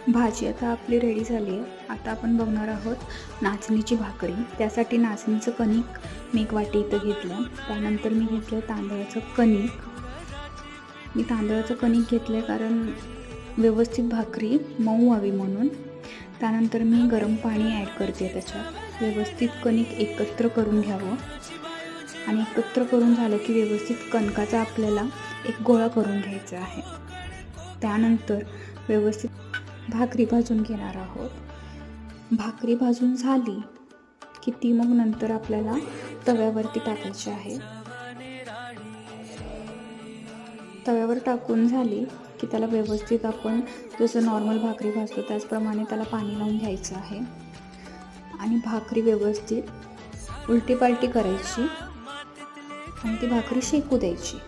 भाजी आता आपली रेडी झाली आहे। आता आपण बघणार आहोत नाचणीची भाकरी। त्यासाठी नाचणीचं कणिक मी एक वाटी इथं घेतलं। त्यानंतर मी घेतलं तांदळाचं कणिक। मी तांदळाचं कणिक घेतलं कारण व्यवस्थित भाकरी मऊ व्हावी म्हणून। त्यानंतर मी गरम पाणी ॲड करते त्याच्यात। व्यवस्थित कणिक एकत्र करून घ्यावं आणि एकत्र करून झालं की व्यवस्थित कणकाचा आपल्याला एक गोळा करून घ्यायचा आहे। त्यानंतर व्यवस्थित भाकरी भाजून घेणार आहोत। भाकरी भाजून झाली की ती मग नंतर आपल्याला तव्यावरती टाकायची आहे। तव्यावर टाकून झाली की त्याला व्यवस्थित आपण जसं नॉर्मल भाकरी भाजतो त्याचप्रमाणे त्याला पाणी लावून घ्यायचं आहे आणि भाकरी व्यवस्थित उलटी पालटी करायची आणि ती भाकरी शेकू द्यायची।